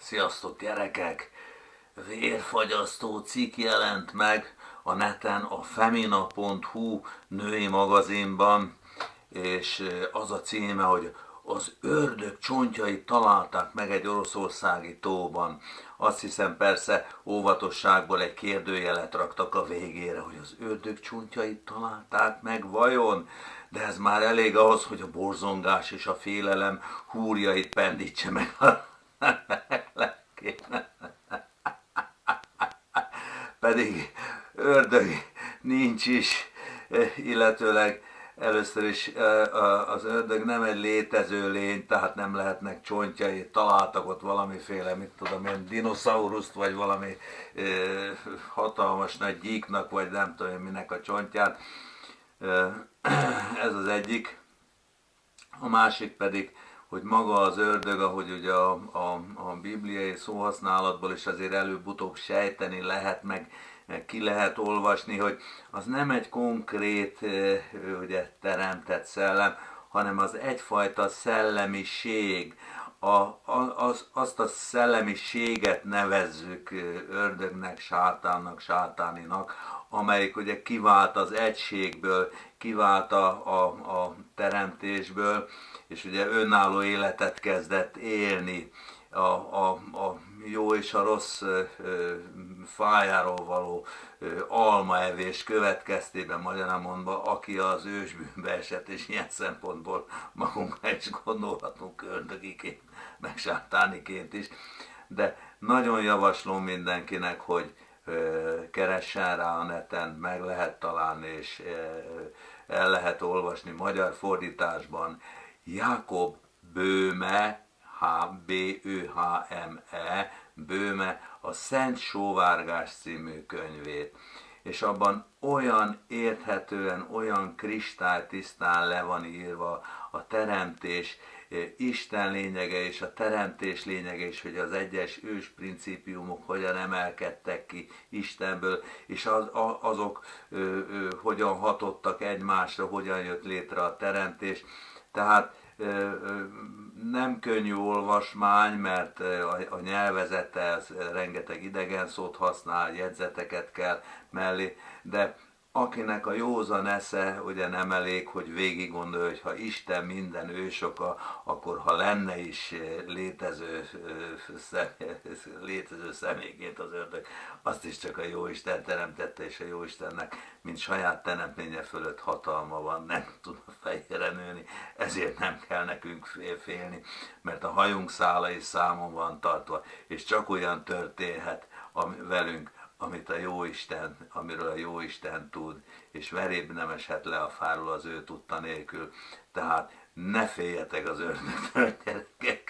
Sziasztok gyerekek! Vérfagyasztó cikk jelent meg a neten a femina.hu női magazinban, és az a címe, hogy az ördög csontjait találták meg egy oroszországi tóban. Azt hiszem persze óvatosságból egy kérdőjelet raktak a végére, hogy az ördög csontjait találták meg vajon? De ez már elég ahhoz, hogy a borzongás és a félelem húrjait pendítse meg a pedig ördög nincs is, illetőleg először is az ördög nem egy létező lény, tehát nem lehetnek csontjai, találtak ott valamiféle, mit tudom én, dinoszauruszt, vagy valami hatalmas nagy gyíknak, vagy nem tudom én minek a csontját. Ez az egyik. A másik pedig, hogy maga az ördög, ahogy ugye a bibliai szóhasználatból is azért előbb-utóbb sejteni lehet, meg ki lehet olvasni, hogy az nem egy konkrét ugye, teremtett szellem, hanem az egyfajta szellemiség. Azt a szellemiséget nevezzük ördögnek, sátánnak, sátáninak, amelyik ugye kivált az egységből, kivált a teremtésből, és ugye önálló életet kezdett élni a jó és a rossz fájáról való almaevés következtében, magyarán mondva, aki az ősbűnbe esett, és ilyen szempontból magunkra is gondolhatunk ördögiként, meg sátániként is. De nagyon javaslom mindenkinek, hogy keressen rá a neten, meg lehet találni, és el lehet olvasni magyar fordításban Jákob Böhme, Böhme, Böhme a Szent Sóvárgás című könyvét. És abban olyan érthetően, olyan kristálytisztán le van írva a teremtés Isten lényege és a teremtés lényege, és hogy az egyes ős principiumok hogyan emelkedtek ki Istenből, és azok hogyan hatottak egymásra, hogyan jött létre a teremtés. Tehát nem könnyű olvasmány, mert a nyelvezete az rengeteg idegen szót használ, jegyzeteket kell mellé, de akinek a józan esze ugye nem elég, hogy végig gondolja, hogy ha Isten minden ősoka, akkor ha lenne is létező személyként az ördög, azt is csak a Jóisten teremtette, és a Jóistennek, mint saját teremtménye fölött hatalma van, nem tud a fejére nőni, ezért nem kell nekünk félni, mert a hajunk szála is számon van tartva, és csak olyan történhet velünk, amit a Jóisten, amiről a Jóisten tud, és veréb nem eshet le a fáról az ő tudta nélkül. Tehát ne féljetek az ördögtől, gyerekek!